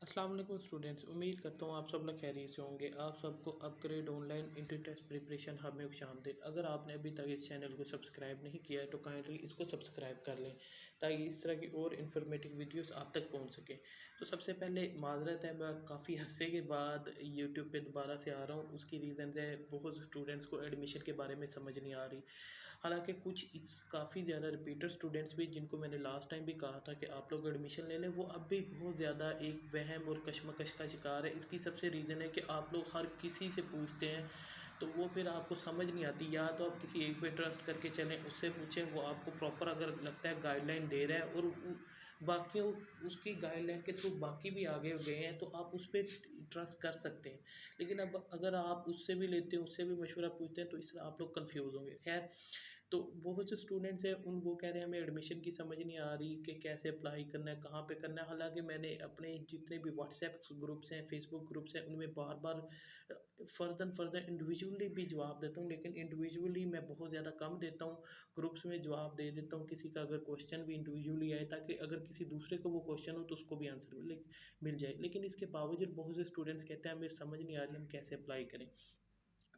अस्सलाम वालेकुम स्टूडेंट्स, उम्मीद करता हूँ आप सब लोग खैरियत से होंगे। आप सबको upgrade online inter test preparation hub में खुशामदीद। अगर आपने अभी तक इस चैनल को सब्सक्राइब नहीं किया है तो काइंडली इसको सब्सक्राइब कर लें ताकि इस तरह की और इन्फॉर्मेटिव वीडियोस आप तक पहुँच सके। तो सबसे पहले माजरत है, मैं काफ़ी अरसे के बाद यूट्यूब पे दोबारा से आ रहा हूँ। उसकी रीज़न्स है, बहुत से स्टूडेंट्स को एडमिशन के बारे में समझ नहीं आ रही। हालांकि कुछ इस काफ़ी ज़्यादा रिपीटर स्टूडेंट्स भी, जिनको मैंने लास्ट टाइम भी कहा था कि आप लोग एडमिशन ले लें, वो अब भी बहुत ज़्यादा एक वहम और कशमकश का शिकार है। इसकी सबसे रीज़न है कि आप लोग हर किसी से पूछते हैं तो वो फिर आपको समझ नहीं आती। या तो आप किसी एक पे ट्रस्ट करके चलें, उससे पूछें, वो आपको प्रॉपर अगर लगता है गाइडलाइन दे रहा है और बाकी उसकी गाइडलाइन के थ्रू बाकी भी आगे गए हैं तो आप उस पर ट्रस्ट कर सकते हैं। लेकिन अब अगर आप उससे भी लेते हैं, उससे भी मशवरा पूछते हैं, तो इससे आप लोग कन्फ्यूज़ होंगे। खैर, तो बहुत से स्टूडेंट्स हैं, वो कह रहे हैं हमें एडमिशन की समझ नहीं आ रही कि कैसे अप्लाई करना है, कहाँ पे करना है। हालांकि मैंने अपने जितने भी व्हाट्सएप ग्रुप्स हैं, फेसबुक ग्रुप्स हैं, उनमें बार बार फर्दर इंडिविजुअली भी जवाब देता हूँ, लेकिन इंडिविजुअली मैं बहुत ज़्यादा कम देता हूँ। ग्रुप्स में जवाब दे देता हूँ किसी का अगर क्वेश्चन भी इंडिविजुअली आए, ताकि अगर किसी दूसरे को वो क्वेश्चन हो तो उसको भी आंसर मिल जाए। लेकिन इसके बावजूद बहुत से स्टूडेंट्स कहते हैं हमें समझ नहीं आ रही, हम कैसे अप्लाई करें।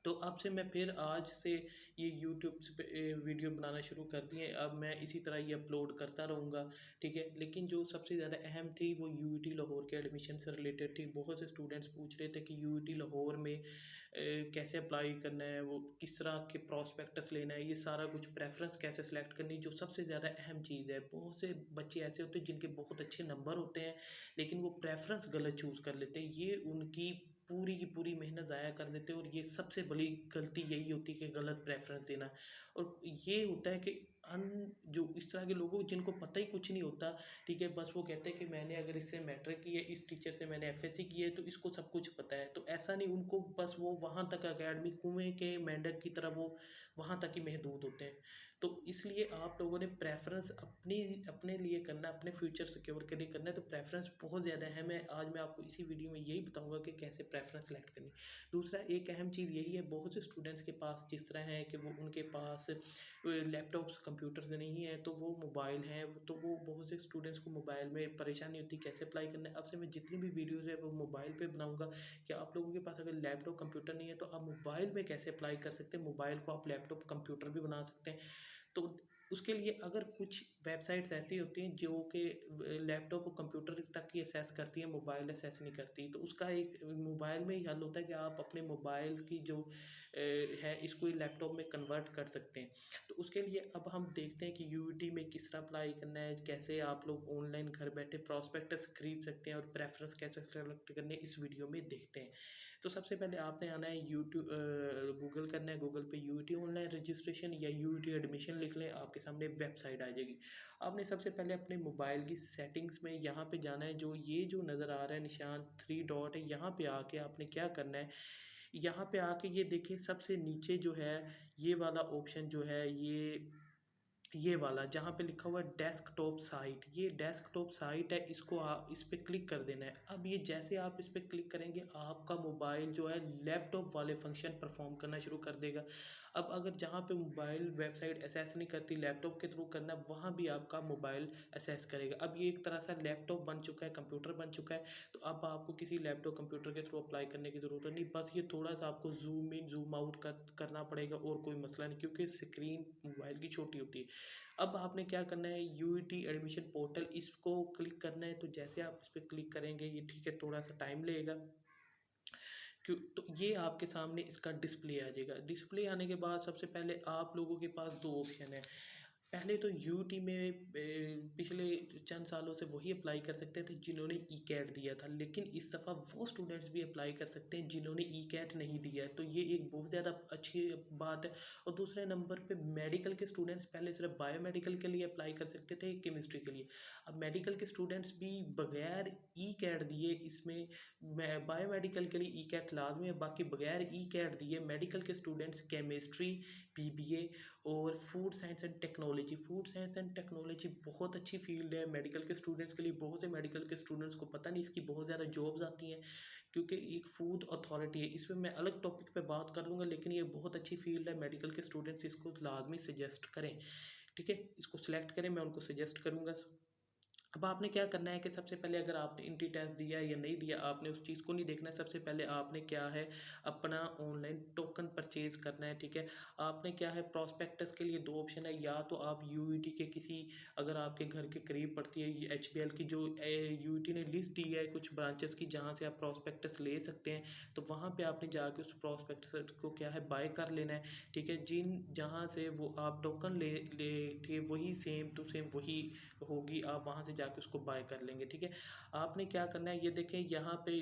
तो अब से मैं फिर आज से ये यूट्यूब पे वीडियो बनाना शुरू कर दिए। अब मैं इसी तरह ये अपलोड करता रहूँगा, ठीक है। लेकिन जो सबसे ज़्यादा अहम थी वो यूईटी लाहौर के एडमिशन से रिलेटेड थी। बहुत से स्टूडेंट्स पूछ रहे थे कि यूईटी लाहौर में कैसे अप्लाई करना है, वो किस तरह के प्रॉस्पेक्टस लेना है, ये सारा कुछ प्रेफरेंस कैसे सेलेक्ट करनी, जो सबसे ज़्यादा अहम चीज़ है। बहुत से बच्चे ऐसे होते हैं जिनके बहुत अच्छे नंबर होते हैं, लेकिन वो प्रेफरेंस गलत चूज़ कर लेते हैं। ये उनकी पूरी की पूरी मेहनत ज़ाया कर देते हैं और ये सबसे बड़ी गलती यही होती है कि गलत प्रेफ़रेंस देना। और ये होता है कि जो इस तरह के लोगों जिनको पता ही कुछ नहीं होता, ठीक है, बस वो कहते हैं कि मैंने अगर इससे मैट्रिक की है, इस टीचर से मैंने एफएससी की है तो इसको सब कुछ पता है। तो ऐसा नहीं, उनको बस वो वहाँ तक अकेडमी कुएँ के मेंढक की तरह वो वहाँ तक ही महदूद होते हैं। तो इसलिए आप लोगों ने प्रेफ़रेंस अपने लिए करना है, अपने फ्यूचर सिक्योर के लिए करना है, तो प्रेफ़रेंस बहुत ज़्यादा अहम है। आज मैं आपको इसी वीडियो में यही बताऊँगा कि कैसे प्रेफ़रेंस सेलेक्ट करनी। दूसरा एक अहम चीज़ यही है, बहुत से स्टूडेंट्स के पास जिस तरह है कि वो उनके पास लैपटॉप्स कंप्यूटर्स नहीं है तो वो मोबाइल हैं, तो वो बहुत से स्टूडेंट्स को मोबाइल में परेशानी होती है कैसे अप्लाई करना है। अब से मैं जितनी भी वीडियोज़ है वो मोबाइल पे बनाऊँगा कि आप लोगों के पास अगर लैपटॉप कंप्यूटर नहीं है तो आप मोबाइल में कैसे अप्लाई कर सकते हैं। मोबाइल को आप लैपटॉप कंप्यूटर भी बना सकते हैं। तो उसके लिए अगर कुछ वेबसाइट्स ऐसी होती हैं जो कि लैपटॉप और कंप्यूटर तक ही असेस करती हैं, मोबाइल असेस नहीं करती, तो उसका एक मोबाइल में ही हल होता है कि आप अपने मोबाइल की जो है इसको लैपटॉप में कन्वर्ट कर सकते हैं। तो उसके लिए अब हम देखते हैं कि यूईटी में किस तरह अप्लाई करना है, कैसे आप लोग ऑनलाइन घर बैठे प्रॉस्पेक्टस खरीद सकते हैं और प्रेफरेंस कैसे सेलेक्ट करने हैं, इस वीडियो में देखते हैं। तो सबसे पहले आपने आना है गूगल करना है, गूगल पे यूईटी ऑनलाइन रजिस्ट्रेशन या यूईटी एडमिशन लिख लें, आपके सामने वेबसाइट आ जाएगी। आपने सबसे पहले अपने मोबाइल की सेटिंग्स में यहाँ पे जाना है, जो नज़र आ रहा है निशान 3 डॉट है, यहाँ पे आके आपने क्या करना है, यहाँ पे आके ये देखिए सबसे नीचे जो है ये वाला ऑप्शन जो है, ये वाला जहाँ पे लिखा हुआ है डेस्कटॉप साइट, ये डेस्कटॉप साइट है, इसको आप इस पे क्लिक कर देना है। अब ये जैसे आप इस पे क्लिक करेंगे आपका मोबाइल जो है लैपटॉप वाले फंक्शन परफॉर्म करना शुरू कर देगा। अब अगर जहाँ पे मोबाइल वेबसाइट असेस नहीं करती, लैपटॉप के थ्रू करना, वहाँ भी आपका मोबाइल असेस करेगा। अब ये एक तरह से लैपटॉप बन चुका है, कंप्यूटर बन चुका है, तो अब आपको किसी लैपटॉप कंप्यूटर के थ्रू अप्लाई करने की ज़रूरत नहीं। बस ये थोड़ा सा आपको जूम इन जूम आउट करना पड़ेगा और कोई मसला नहीं, क्योंकि स्क्रीन मोबाइल की छोटी होती है। अब आपने क्या करना है, यूईटी एडमिशन पोर्टल इसको क्लिक करना है। तो जैसे आप इस पर क्लिक करेंगे, ये ठीक है थोड़ा सा टाइम लगेगा, क्यों, तो ये आपके सामने इसका डिस्प्ले आ जाएगा। डिस्प्ले आने के बाद सबसे पहले आप लोगों के पास दो ऑप्शन है। पहले तो यूटी में पिछले चंद सालों से वही अप्लाई कर सकते थे जिन्होंने ई कैट दिया था, लेकिन इस दफ़ा वो स्टूडेंट्स भी अप्लाई कर सकते हैं जिन्होंने ई कैट नहीं दिया है। तो ये एक बहुत ज़्यादा अच्छी बात है। और दूसरे नंबर पे मेडिकल के स्टूडेंट्स पहले सिर्फ बायोमेडिकल के लिए अप्लाई कर सकते थे, केमिस्ट्री के लिए। अब मेडिकल के स्टूडेंट्स भी बगैर ई कैट दिए इसमें बायोमेडिकल के लिए ई कैट लाजमी है, बाकी बगैर ई कैट दिए मेडिकल के स्टूडेंट्स केमिस्ट्री, पीबीए और फूड साइंस एंड टेक्नोलॉजी बहुत अच्छी फील्ड है मेडिकल के स्टूडेंट्स के लिए। बहुत से मेडिकल के स्टूडेंट्स को पता नहीं, इसकी बहुत ज़्यादा जॉब्स आती हैं, क्योंकि एक फूड अथॉरिटी है। इसमें मैं अलग टॉपिक पे बात कर लूँगा, लेकिन ये बहुत अच्छी फील्ड है मेडिकल के स्टूडेंट्स इसको लाजमी सजेस्ट करें, ठीक है, इसको सिलेक्ट करें, मैं उनको सजेस्ट करूँगा। अब आपने क्या करना है कि सबसे पहले अगर आपने एंट्री टेस्ट दिया या नहीं दिया, आपने उस चीज़ को नहीं देखना है। सबसे पहले आपने क्या है, अपना ऑनलाइन टोकन परचेज करना है, ठीक है। आपने क्या है, प्रोस्पेक्टस के लिए दो ऑप्शन है, या तो आप यूईटी के किसी, अगर आपके घर के करीब पड़ती है एचबीएल की जो यूईटी ने लिस्ट दी है कुछ ब्रांचेस की जहाँ से आप प्रोस्पेक्टस ले सकते हैं, तो वहाँ पे आपने जाके उस प्रोस्पेक्टस को क्या है, बाय कर लेना है, ठीक है। जिन जहाँ से वो आप टोकन ले ठीक है, वही सेम टू सेम वही होगी, आप वहाँ से जाके उसको बाय कर लेंगे, ठीक है। आपने क्या करना है, ये देखें यहाँ पे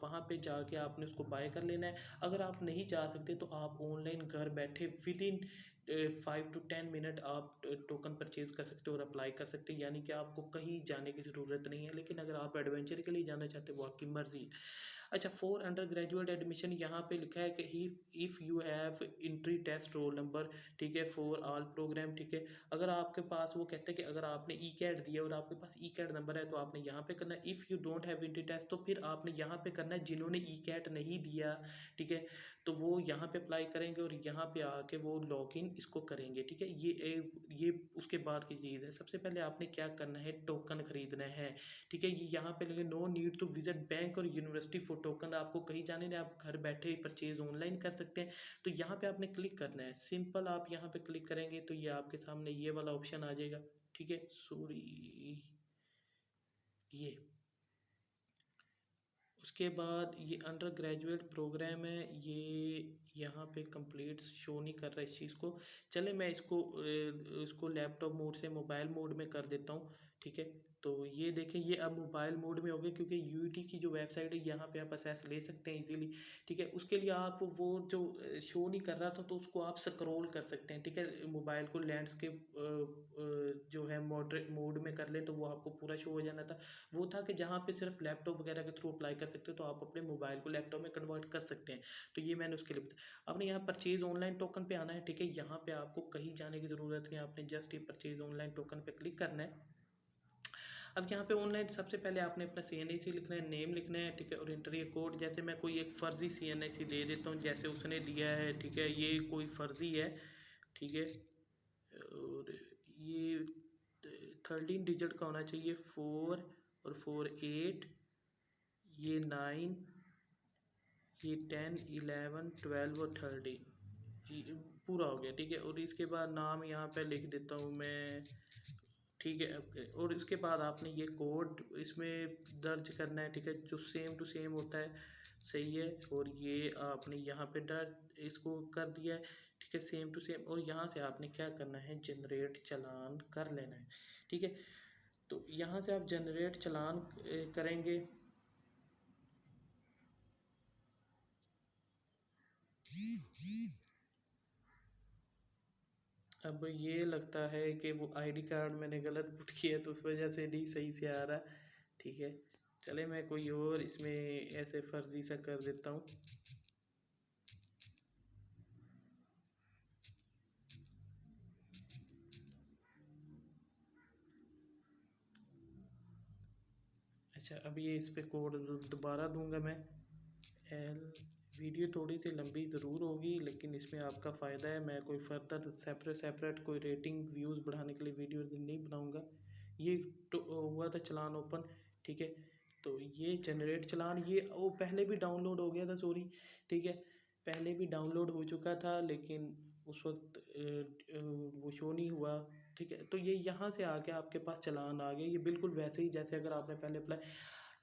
वहाँ पे जाके आपने उसको बाय कर लेना है। अगर आप नहीं जा सकते तो आप ऑनलाइन घर बैठे विद इन 5 to 10 मिनट आप टोकन परचेज कर सकते हो और अप्लाई कर सकते हैं, यानी कि आपको कहीं जाने की ज़रूरत नहीं है। लेकिन अगर आप एडवेंचर के लिए जाना चाहते हो वो आपकी मर्ज़ी है। अच्छा, फॉर अंडर ग्रेजुएट एडमिशन यहाँ पे लिखा है कि ही if you have entry test roll number, ठीक है, फॉर ऑल प्रोग्राम, ठीक है। अगर आपके पास, वो कहते हैं कि अगर आपने ई कैट दिया और आपके पास ई कैट नंबर है तो आपने यहाँ पे करना है। If you don't have entry test, तो फिर आपने यहाँ पे करना है, जिन्होंने ई कैट नहीं दिया, ठीक है, तो वो यहाँ पे अप्लाई करेंगे और यहाँ पे आके वो लॉगिन इसको करेंगे, ठीक है। ये उसके बाद की चीज़ है। सबसे पहले आपने क्या करना है, टोकन खरीदना है, ठीक है। ये यहाँ पे लगे no need to visit bank और यूनिवर्सिटी फॉर टोकन, आपको कहीं जाने नहीं, आप घर बैठे ही परचेज ऑनलाइन कर सकते हैं। तो यहाँ पे आपने क्लिक करना है, सिंपल। आप यहाँ पे क्लिक करेंगे तो ये आपके सामने ये वाला ऑप्शन आ जाएगा, ठीक है। सॉरी, ये उसके बाद ये अंडर ग्रेजुएट प्रोग्राम है, ये यहाँ पे कंप्लीट शो नहीं कर रहा इस चीज़ को। चले मैं इसको लैपटॉप मोड से मोबाइल मोड में कर देता हूँ, ठीक है। तो ये देखें, ये अब मोबाइल मोड में हो गया, क्योंकि यूईटी की जो वेबसाइट है यहाँ पे आप असेस ले सकते हैं इजीली, ठीक है। उसके लिए आप वो जो शो नहीं कर रहा था तो उसको आप स्क्रॉल कर सकते हैं, ठीक है। मोबाइल को लैंडस्केप जो है मॉडरेट मोड में कर ले तो वो आपको पूरा शो हो जाना था। वो था कि जहाँ पे सिर्फ लैपटॉप वगैरह के थ्रू अप्लाई कर सकते हो, तो आप अपने मोबाइल को लैपटॉप में कन्वर्ट कर सकते हैं। तो ये मैंने उसके लिए बताया। आपने यहाँ परचेज ऑनलाइन टोकन पे आना है, ठीक है। यहाँ पे आपको कहीं जाने की ज़रूरत नहीं, आपने जस्ट ये परचेज ऑनलाइन टोकन पे क्लिक करना है। अब यहाँ पे ऑनलाइन सबसे पहले आपने अपना CNIC लिखना है, नेम लिखना है, ठीक है, और इंटर कोड। जैसे मैं कोई एक फ़र्ज़ी CNIC दे देता हूँ जैसे उसने दिया है, ठीक है, ये कोई फ़र्ज़ी है, ठीक है। और ये 13 डिजिट का होना चाहिए, 4 और 4 8, ये 9, ये 10 11 12 और 30, ये पूरा हो गया, ठीक है। और इसके बाद नाम यहाँ पे लिख देता हूँ मैं, ठीक है। और इसके बाद आपने ये कोड इसमें दर्ज करना है, ठीक है, जो सेम टू सेम होता है, सही है। और ये आपने यहाँ पे दर्ज इसको कर दिया है, ठीक है, सेम टू सेम। और यहाँ से आपने क्या करना है, जनरेट चालान कर लेना है, ठीक है। तो यहाँ से आप जनरेट चालान करेंगे। अब ये लगता है कि वो आईडी कार्ड मैंने गलत पुट किया तो उस वजह से नहीं सही से आ रहा, ठीक है। चले मैं कोई और इसमें ऐसे फर्जी सा कर देता हूँ। अच्छा, अब ये इस पे कोड दोबारा दूंगा मैं। एल वीडियो थोड़ी सी लंबी ज़रूर होगी लेकिन इसमें आपका फ़ायदा है। मैं कोई फर्दर सेपरेट कोई रेटिंग व्यूज़ बढ़ाने के लिए वीडियो नहीं बनाऊंगा। ये तो हुआ था चलान ओपन, ठीक है। तो ये जनरेट चलान, ये वो पहले भी डाउनलोड हो गया था, सॉरी, ठीक है, पहले भी डाउनलोड हो चुका था लेकिन उस वक्त वो शो नहीं हुआ, ठीक है। तो ये यहाँ से आके आपके पास चलान आ गया, ये बिल्कुल वैसे ही जैसे अगर आपने पहले अप्लाई।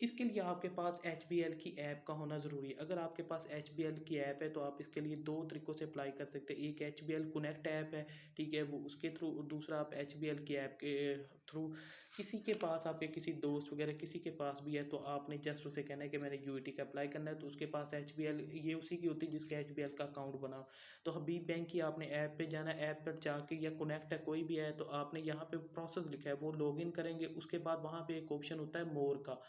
इसके लिए आपके पास HBL की ऐप का होना ज़रूरी है। अगर आपके पास HBL की ऐप है तो आप इसके लिए दो तरीक़ों से अप्लाई कर सकते हैं। एक HBL कनेक्ट ऐप है, ठीक है, वो उसके थ्रू। दूसरा आप HBL की ऐप के थ्रू, किसी के पास, आपके किसी दोस्त वगैरह किसी के पास भी है तो आपने जस्ट उसे कहना है कि मैंने यूईटी का अप्लाई करना है, तो उसके पास HBL, ये उसी की होती है जिसके HBL का अकाउंट बना हो। तो हबीब बैंक की आपने ऐप पे जाना है, ऐप पर जाके, या कनेक्ट है कोई भी है तो आपने यहाँ पे प्रोसेस लिखा है वो लॉगिन करेंगे। उसके बाद वहाँ पे एक ऑप्शन होता है मोर का,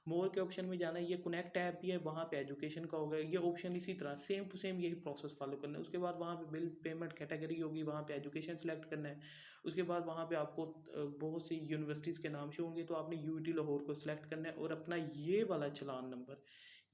मोर के ऑप्शन में जाना है। ये कनेक्ट ऐप भी है, वहाँ पे एजुकेशन का होगा ये ऑप्शन, इसी तरह सेम टू सेम यही प्रोसेस फॉलो करना है। उसके बाद वहाँ पे बिल पेमेंट कैटेगरी होगी, वहाँ पे एजुकेशन सेलेक्ट करना है। उसके बाद वहाँ पे आपको बहुत सी यूनिवर्सिटीज़ के नाम शो होंगे तो आपने यूटी लाहौर को सिलेक्ट करना है और अपना ये वाला चलान नंबर,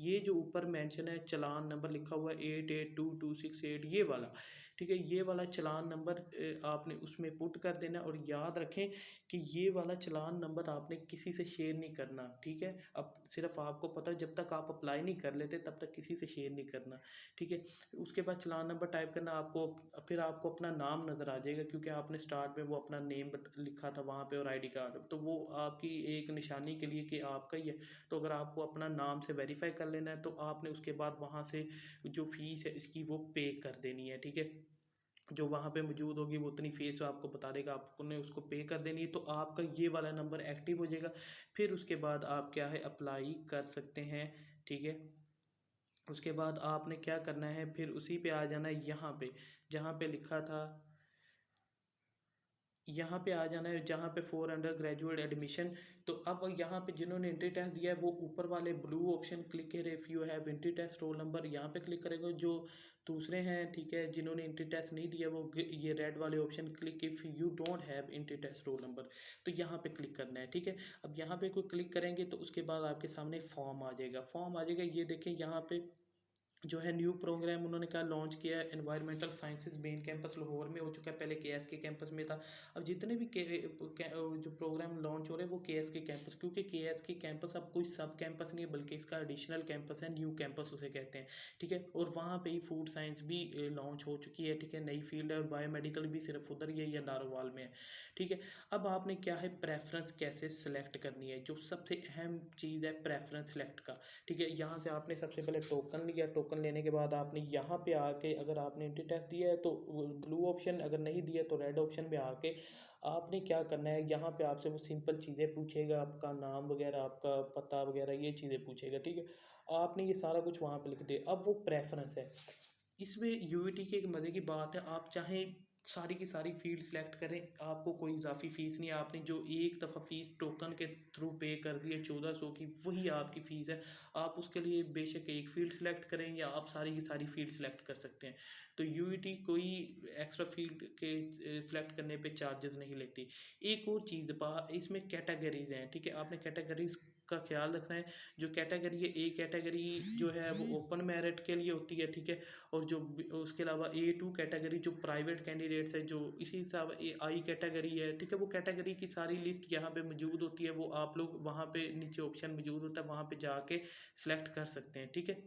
ये जो ऊपर मेंशन है चलान नंबर लिखा हुआ है 882268, ये वाला, ठीक है। ये वाला चालान नंबर आपने उसमें पुट कर देना, और याद रखें कि ये वाला चालान नंबर आपने किसी से शेयर नहीं करना, ठीक है। अब सिर्फ आपको पता है, जब तक आप अप्लाई नहीं कर लेते तब तक किसी से शेयर नहीं करना, ठीक है। उसके बाद चालान नंबर टाइप करना, आपको फिर आपको अपना नाम नज़र आ जाएगा, क्योंकि आपने स्टार्ट में वो अपना नेम लिखा था वहाँ पे और आईडी कार्ड, तो वो आपकी एक निशानी के लिए कि आपका ही है। तो अगर आपको अपना नाम से वेरीफाई कर लेना है, तो आपने उसके बाद वहाँ से जो फ़ीस है इसकी वो पे कर देनी है, ठीक है। जो वहाँ पे मौजूद होगी वो उतनी फ़ीस आपको बता देगा, आपने उसको पे कर देनी है, तो आपका ये वाला नंबर एक्टिव हो जाएगा। फिर उसके बाद आप क्या है अप्लाई कर सकते हैं, ठीक है। उसके बाद आपने क्या करना है, फिर उसी पे आ जाना है, यहाँ पे जहाँ पे लिखा था, यहाँ पे आ जाना है जहाँ पे फॉर अंडर ग्रेजुएट एडमिशन। तो अब यहाँ पे जिन्होंने एंट्री टेस्ट दिया है वो ऊपर वाले ब्लू ऑप्शन क्लिक करें, if you have entry test roll number, यहाँ पे क्लिक करेंगे। जो दूसरे हैं, ठीक है, जिन्होंने एंट्री टेस्ट नहीं दिया वो ये रेड वाले option click, if you don't have entry test roll number, तो यहाँ पे क्लिक करना है, ठीक है। अब यहाँ पे कोई क्लिक करेंगे तो उसके बाद आपके सामने फॉर्म आ जाएगा, फॉर्म आ जाएगा। ये देखें यहाँ पे जो है न्यू प्रोग्राम उन्होंने कहा लॉन्च किया है, environmental sciences main campus Lahore में हो चुका है, पहले के कैंपस में था। अब जितने भी जो प्रोग्राम लॉन्च हो रहे हैं वो के कैंपस, क्योंकि के कैंपस अब कोई सब कैंपस नहीं है बल्कि इसका एडिशनल कैंपस है, न्यू कैंपस उसे कहते हैं, ठीक है। और वहाँ पे ही फूड साइंस भी लॉन्च हो चुकी है, ठीक है, नई फील्ड है। और बायोमेडिकल भी सिर्फ उधर ही है या नारोवाल में है, ठीक है। अब आपने क्या है प्रेफरेंस कैसे सिलेक्ट करनी है, जो सबसे अहम चीज़ है प्रेफरेंस सेलेक्ट का, ठीक है। यहाँ से आपने सबसे पहले टोकन लिया, टोकन लेने के बाद आपने यहाँ पे आके अगर आपने एंट्री टेस्ट दिया है तो ब्लू ऑप्शन, अगर नहीं दिया तो रेड ऑप्शन में आके आपने क्या करना है, यहाँ पे आपसे वो सिंपल चीज़ें पूछेगा, आपका नाम वगैरह, आपका पता वगैरह, ये चीज़ें पूछेगा, ठीक है। आपने ये सारा कुछ वहाँ पे लिख दिया। अब वो प्रेफरेंस है, इसमें यूईटी की एक मज़े की बात है, आप चाहें सारी की सारी फील्ड सेलेक्ट करें, आपको कोई इजाफी फ़ीस नहीं है। आपने जो एक दफ़ा फ़ीस टोकन के थ्रू पे कर दी है 1400 की, वही आपकी फ़ीस है। आप उसके लिए बेशक एक फ़ील्ड सेलेक्ट करें या आप सारी की सारी फील्ड सेलेक्ट कर सकते हैं। तो यूईटी कोई एक्स्ट्रा फील्ड के सेलेक्ट करने पे चार्जेस नहीं लेती। एक और चीज़ इसमें कैटेगरीज़ हैं, ठीक है। आपने कैटेगरीज़ का ख्याल रखना है। जो कैटेगरी है, ए कैटेगरी जो है वो ओपन मेरिट के लिए होती है, ठीक है। और जो उसके अलावा A2 कैटेगरी जो प्राइवेट कैंडिडेट्स है, जो इसी हिसाब आई कैटेगरी है, ठीक है। वो कैटेगरी की सारी लिस्ट यहाँ पे मौजूद होती है, वो आप लोग वहाँ पे नीचे ऑप्शन मौजूद होता है, वहाँ पे जाके सिलेक्ट कर सकते हैं, ठीक है।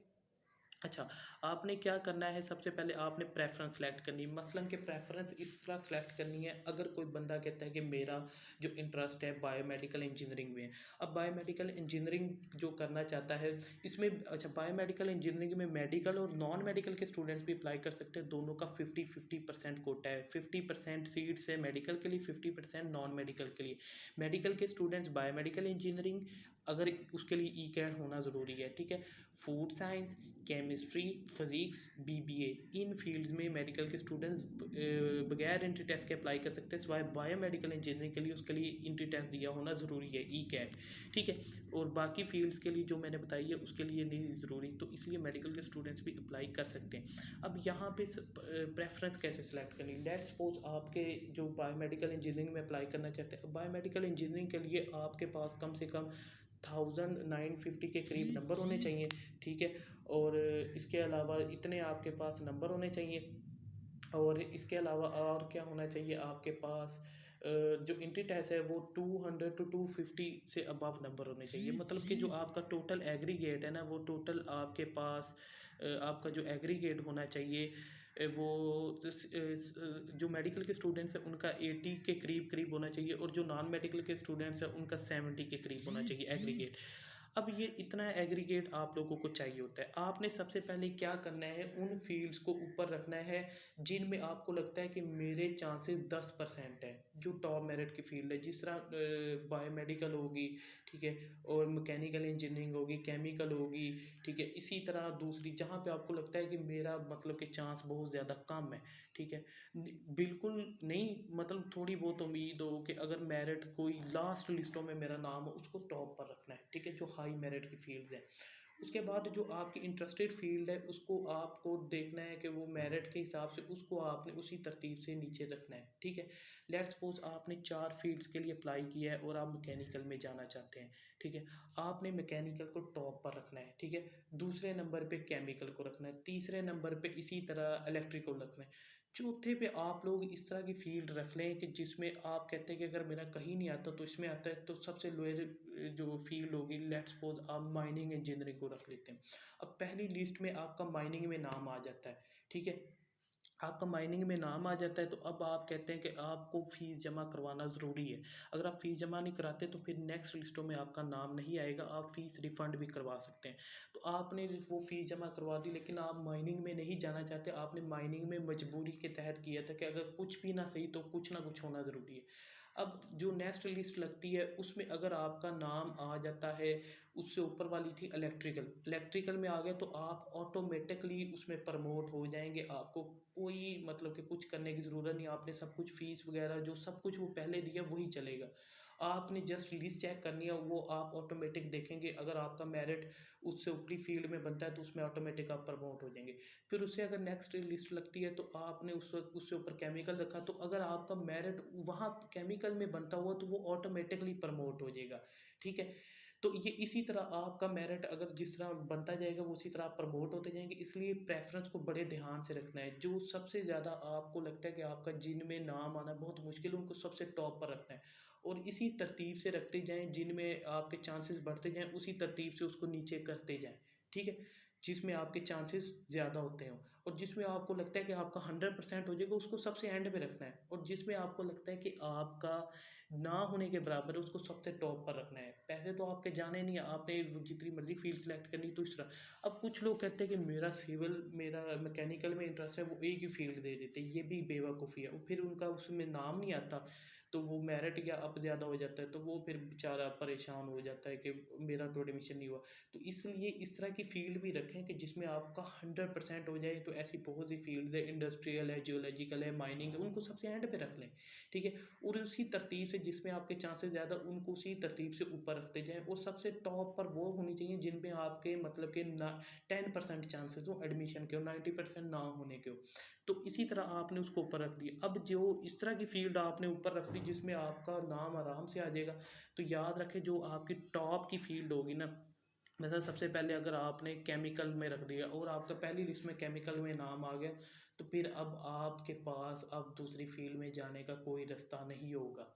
अच्छा, आपने क्या करना है, सबसे पहले आपने प्रेफ़रेंस सेलेक्ट करनी है। मसलन कि प्रेफ़रेंस इस तरह सेलेक्ट करनी है, अगर कोई बंदा कहता है कि मेरा जो इंटरेस्ट है बायोमेडिकल इंजीनियरिंग में है। अब बायोमेडिकल इंजीनियरिंग जो करना चाहता है इसमें, अच्छा, बायोमेडिकल इंजीनियरिंग में मेडिकल और नॉन मेडिकल के स्टूडेंट्स भी अप्लाई कर सकते हैं, दोनों का 50-50% कोटा है। 50% सीट्स है मेडिकल के लिए, 50% नॉन मेडिकल के लिए। मेडिकल के स्टूडेंट्स बायोमेडिकल इंजीनियरिंग, अगर उसके लिए ई कैट होना ज़रूरी है, ठीक है। Food science, chemistry, physics, BBA, इन फील्ड्स में मेडिकल के स्टूडेंट्स बगैर एंट्री टेस्ट के अप्लाई कर सकते हैं, सिवाय बायोमेडिकल इंजीनियरिंग के लिए उसके लिए एंट्री टेस्ट दिया होना ज़रूरी है, ई कैट, ठीक है। और बाकी फील्ड्स के लिए जो मैंने बताई है उसके लिए नहीं ज़रूरी, तो इसलिए मेडिकल के स्टूडेंट्स भी अप्लाई कर सकते हैं। अब यहाँ पे प्रेफरेंस कैसे सेलेक्ट करनी, लेट्स सपोज आपके जो बायोमेडिकल इंजीनियरिंग में अप्लाई करना चाहते हैं, बायोमेडिकल इंजीनियरिंग के लिए आपके पास कम से कम 1950 के करीब नंबर होने चाहिए, ठीक है। और इसके अलावा इतने आपके पास नंबर होने चाहिए, और इसके अलावा और क्या होना चाहिए आपके पास, जो एंट्री टेस्ट है वो 200 टू 250 से अबव नंबर होने चाहिए। मतलब कि जो आपका टोटल एग्रीगेट है ना, वो टोटल आपके पास आपका जो एग्रीगेट होना चाहिए वो जो मेडिकल के स्टूडेंट्स हैं उनका 80 के करीब करीब होना चाहिए, और जो नॉन मेडिकल के स्टूडेंट्स हैं उनका 70 के करीब होना चाहिए एग्रीगेट। अब ये इतना एग्रीगेट आप लोगों को चाहिए होता है। आपने सबसे पहले क्या करना है, उन फील्ड्स को ऊपर रखना है जिनमें आपको लगता है कि मेरे चांसेस 10% है, जो टॉप मेरिट की फील्ड है, जिस तरह बायोमेडिकल होगी, ठीक है, और मैकेनिकल इंजीनियरिंग होगी, केमिकल होगी, ठीक है। इसी तरह दूसरी जहाँ पे आपको लगता है कि मेरा मतलब कि चांस बहुत ज़्यादा कम है, ठीक है। बिल्कुल नहीं, मतलब थोड़ी बहुत उम्मीद हो कि अगर मेरिट कोई लास्ट लिस्टों में मेरा नाम हो, उसको टॉप पर रखना है, ठीक है, जो हाई मेरिट की फील्ड है। उसके बाद जो आपकी इंटरेस्टेड फील्ड है उसको आपको देखना है कि वो मेरिट के हिसाब से उसको आपने उसी तरतीब से नीचे रखना है, ठीक है। लेट्स सपोज आपने 4 फील्ड्स के लिए अप्लाई किया है और आप मैकेनिकल में जाना चाहते हैं, ठीक है। आपने मैकेनिकल को टॉप पर रखना है, ठीक है। दूसरे नंबर पे केमिकल को रखना है, तीसरे नंबर पे इसी तरह इलेक्ट्रिकल रखना है, चौथे पे आप लोग इस तरह की फ़ील्ड रख लें कि जिसमें आप कहते हैं कि अगर मेरा कहीं नहीं आता तो इसमें आता है, तो सबसे लोअर जो फ़ील्ड होगी, लेट्स सपोज़ आप माइनिंग इंजीनियरिंग को रख लेते हैं। अब पहली लिस्ट में आपका माइनिंग में नाम आ जाता है, ठीक है? आपका माइनिंग में नाम आ जाता है, तो अब आप कहते हैं कि आपको फ़ीस जमा करवाना ज़रूरी है। अगर आप फ़ीस जमा नहीं कराते तो फिर नेक्स्ट लिस्टों में आपका नाम नहीं आएगा, आप फ़ीस रिफ़ंड भी करवा सकते हैं। तो आपने वो फ़ीस जमा करवा दी, लेकिन आप माइनिंग में नहीं जाना चाहते, आपने माइनिंग में मजबूरी के तहत किया था कि अगर कुछ भी ना सही तो कुछ ना कुछ होना ज़रूरी है। अब जो नेक्स्ट लिस्ट लगती है उसमें अगर आपका नाम आ जाता है, उससे ऊपर वाली थी इलेक्ट्रिकल, इलेक्ट्रिकल में आ गया तो आप ऑटोमेटिकली उसमें प्रमोट हो जाएंगे। आपको कोई मतलब कि कुछ करने की ज़रूरत नहीं, आपने सब कुछ फ़ीस वगैरह जो सब कुछ वो पहले दिया वही चलेगा। आपने जस्ट लिस्ट चेक करनी है, वो आप ऑटोमेटिक देखेंगे, अगर आपका मेरिट उससे ऊपरी फील्ड में बनता है तो उसमें ऑटोमेटिक आप प्रमोट हो जाएंगे। फिर उससे अगर नेक्स्ट लिस्ट लगती है तो आपने उस वक्त उससे ऊपर केमिकल रखा, तो अगर आपका मेरिट वहाँ केमिकल में बनता हुआ तो वो ऑटोमेटिकली प्रमोट हो जाएगा, ठीक है? तो ये इसी तरह आपका मेरिट अगर जिस तरह बनता जाएगा वो उसी तरह आप प्रमोट होते जाएंगे, इसलिए प्रेफरेंस को बड़े ध्यान से रखना है। जो सबसे ज़्यादा आपको लगता है कि आपका जिनमें नाम आना बहुत मुश्किल है, उनको सबसे टॉप पर रखना है, और इसी तरतीब से रखते जाएं, जिनमें आपके चांसेस बढ़ते जाएं उसी तरतीब से उसको नीचे करते जाएं, ठीक है? जिसमें आपके चांसेस ज़्यादा होते हों, और जिसमें आपको लगता है कि आपका 100% हो जाएगा उसको सबसे एंड में रखना है, और जिसमें आपको लगता है कि आपका ना होने के बराबर है उसको सबसे टॉप पर रखना है। पैसे तो आपके जाने नहीं है, आपने जितनी मर्जी फील्ड सेलेक्ट करनी तो इस तरह। अब कुछ लोग कहते हैं कि मेरा सिविल, मेरा मैकेनिकल में इंटरेस्ट है, वो एक ही फील्ड दे देते हैं, ये भी बेवकूफ़ी है। वो फिर उनका उसमें नाम नहीं आता तो वो मेरिट या अप ज़्यादा हो जाता है, तो वो फिर बेचारा परेशान हो जाता है कि मेरा तो एडमिशन नहीं हुआ। तो इसलिए इस तरह की फ़ील्ड भी रखें कि जिसमें आपका 100% हो जाए। तो ऐसी बहुत सी फ़ील्ड्स है, इंडस्ट्रियल है, जियोलॉजिकल है, माइनिंग है, उनको सबसे एंड पे रख लें, ठीक है? और उसी तरतीब से जिसमें आपके चांसेस ज़्यादा उनको उसी तरतीब से ऊपर रखते जाएँ, और सबसे टॉप पर वो होनी चाहिए जिनमें आपके मतलब कि ना 10% चांसेस हो एडमिशन के, और 90% ना होने के हो। तो इसी तरह आपने उसको ऊपर रख दिया। अब जो इस तरह की फ़ील्ड आपने ऊपर रख दी जिसमें आपका नाम आराम से आ जाएगा, तो याद रखें जो आपकी टॉप की फ़ील्ड होगी ना, वैसे सबसे पहले अगर आपने केमिकल में रख दिया और आपका पहली लिस्ट में केमिकल में नाम आ गया, तो फिर अब आपके पास अब दूसरी फील्ड में जाने का कोई रास्ता नहीं होगा।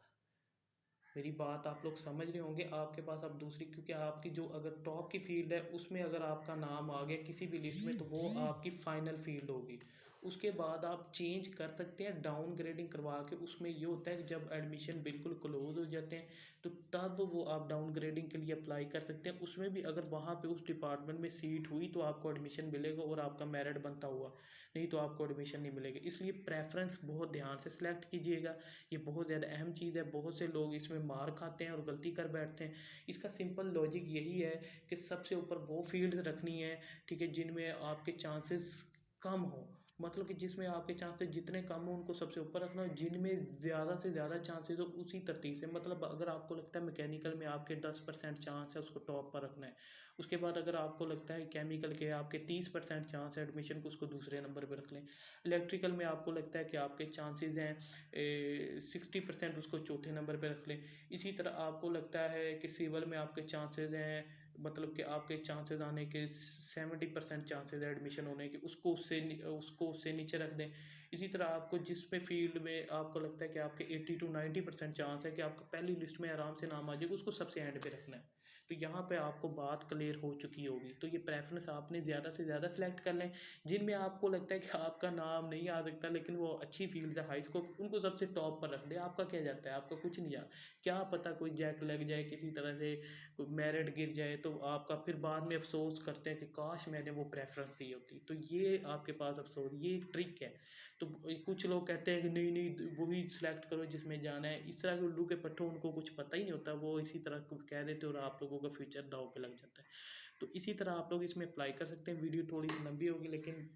मेरी बात आप लोग समझ रहे होंगे, आपके पास अब दूसरी, क्योंकि आपकी जो अगर टॉप की फील्ड है उसमें अगर आपका नाम आ गया किसी भी लिस्ट में तो वो आपकी फाइनल फील्ड होगी। उसके बाद आप चेंज कर सकते हैं डाउन ग्रेडिंग करवा के। उसमें ये होता है कि जब एडमिशन बिल्कुल क्लोज हो जाते हैं तो तब वो आप डाउन ग्रेडिंग के लिए अप्लाई कर सकते हैं। उसमें भी अगर वहाँ पे उस डिपार्टमेंट में सीट हुई तो आपको एडमिशन मिलेगा और आपका मेरिट बनता हुआ, नहीं तो आपको एडमिशन नहीं मिलेगा। इसलिए प्रेफरेंस बहुत ध्यान से सिलेक्ट कीजिएगा, ये बहुत ज़्यादा अहम चीज़ है। बहुत से लोग इसमें मार खाते हैं और गलती कर बैठते हैं। इसका सिंपल लॉजिक यही है कि सबसे ऊपर वो फील्ड्स रखनी है, ठीक है, जिनमें आपके चांसेस कम हो, मतलब कि जिसमें आपके चांसेस जितने कम हो उनको सबसे ऊपर रखना है, जिनमें ज़्यादा से ज़्यादा चांसेस हो उसी तरतीब से, मतलब अगर आपको लगता है मैकेनिकल में आपके 10% चांस है उसको टॉप पर रखना है। उसके बाद अगर आपको लगता है केमिकल के आपके 30% चांस है एडमिशन को, उसको दूसरे नंबर पर रख लें। इलेक्ट्रिकल में आपको लगता है कि आपके चांसेस हैं 60%, उसको चौथे नंबर पे रख लें। इसी तरह आपको लगता है कि सिविल में आपके चांसेस हैं, मतलब कि आपके चांसेस आने के 70% चांसेस है एडमिशन होने के, उसको उससे नीचे रख दें। इसी तरह आपको जिस पे फील्ड में आपको लगता है कि आपके 80 to 90% चांस है कि आपका पहली लिस्ट में आराम से नाम आ जाएगा, उसको सबसे एंड पे रखना है। तो यहाँ पे आपको बात क्लियर हो चुकी होगी। तो ये प्रेफरेंस आपने ज़्यादा से ज़्यादा सेलेक्ट कर लें, जिनमें आपको लगता है कि आपका नाम नहीं आ सकता लेकिन वो अच्छी फील्ड है, हाई स्कोप, उनको सबसे टॉप पर रख दें। आपका क्या जाता है, आपका कुछ नहीं जा, क्या पता कोई जैक लग जाए किसी तरह से, कोई मेरिट गिर जाए तो आपका फिर बाद में अफसोस करते हैं कि काश मैंने वो प्रेफरेंस दी होती। तो ये आपके पास अफसोस, ये एक ट्रिक है। तो कुछ लोग कहते हैं कि नहीं नहीं वही सिलेक्ट करो जिसमें जाना है। इस तरह के उल्लू के पट्टों, उनको कुछ पता ही नहीं होता, वो इसी तरह कह देते और आप लोगों का फ्यूचर दाव पे लग जाता है। तो इसी तरह आप लोग इसमें अप्लाई कर सकते हैं। वीडियो थोड़ी सी लंबी होगी लेकिन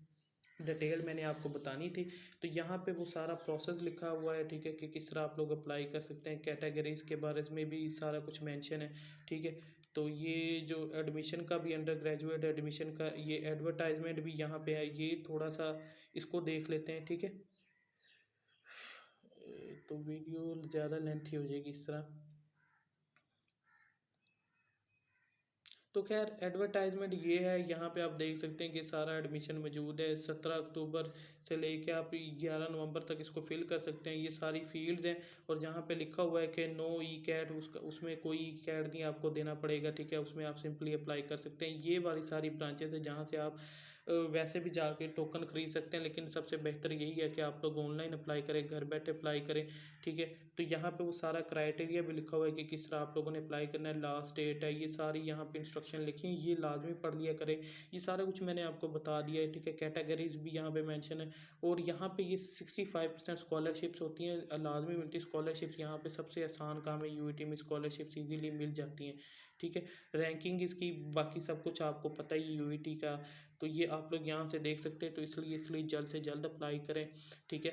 डिटेल मैंने आपको बतानी थी। तो यहाँ पे वो सारा प्रोसेस लिखा हुआ है, ठीक है, कि किस तरह आप लोग अप्लाई कर सकते हैं। कैटेगरीज के बारे में भी सारा कुछ मेंशन है, ठीक है। तो ये जो एडमिशन का भी, अंडर ग्रेजुएट एडमिशन का ये एडवर्टाइजमेंट भी यहाँ पे है, ये थोड़ा सा इसको देख लेते हैं, ठीक है। तो वीडियो ज़्यादा लेंथी हो जाएगी इस तरह। तो खैर एडवर्टाइजमेंट ये है, यहाँ पे आप देख सकते हैं कि सारा एडमिशन मौजूद है। 17 अक्टूबर से लेके आप 11 नवंबर तक इसको फिल कर सकते हैं। ये सारी फील्ड्स हैं और जहाँ पे लिखा हुआ है कि नो ई कैट, उसका उसमें कोई ई कैट नहीं आपको देना पड़ेगा, ठीक है। उसमें आप सिंपली अप्लाई कर सकते हैं। ये वाली सारी ब्रांचेस है जहाँ से आप वैसे भी जाके टोकन खरीद सकते हैं, लेकिन सबसे बेहतर यही है कि आप लोग ऑनलाइन अप्लाई करें, घर बैठे अप्लाई करें, ठीक है। तो यहाँ पे वो सारा क्राइटेरिया भी लिखा हुआ है कि किस तरह आप लोगों ने अप्लाई करना है, लास्ट डेट है, ये सारी यहाँ पे इंस्ट्रक्शन लिखी हैं, ये लाजमी पढ़ लिया करें। ये सारा कुछ मैंने आपको बता दिया है, ठीक है। कैटेगरीज भी यहाँ पे मेंशन है और यहाँ पे ये 65% स्कॉलरशिप्स होती हैं, लाजमी मिलती स्कॉलरशिप्स। यहाँ पे सबसे आसान काम है, यूईटी में स्कॉलरशिप्स इजीली मिल जाती हैं, ठीक है। रैंकिंग इसकी बाकी सब कुछ आपको पता ही यूईटी का, तो ये आप लोग यहाँ से देख सकते हैं। तो इसलिए जल्द से जल्द अप्लाई करें, ठीक है।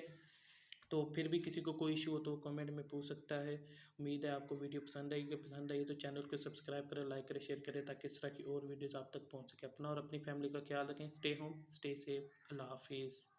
तो फिर भी किसी को कोई इशू हो तो कमेंट में पूछ सकता है। उम्मीद है आपको वीडियो पसंद आएगी। पसंद आई तो चैनल को सब्सक्राइब करें, लाइक करें, शेयर करें, ताकि इस तरह की और वीडियोस आप तक पहुंच सके। अपना और अपनी फैमिली का ख्याल रखें। Stay home, stay safe. अल्लाह हाफिज़।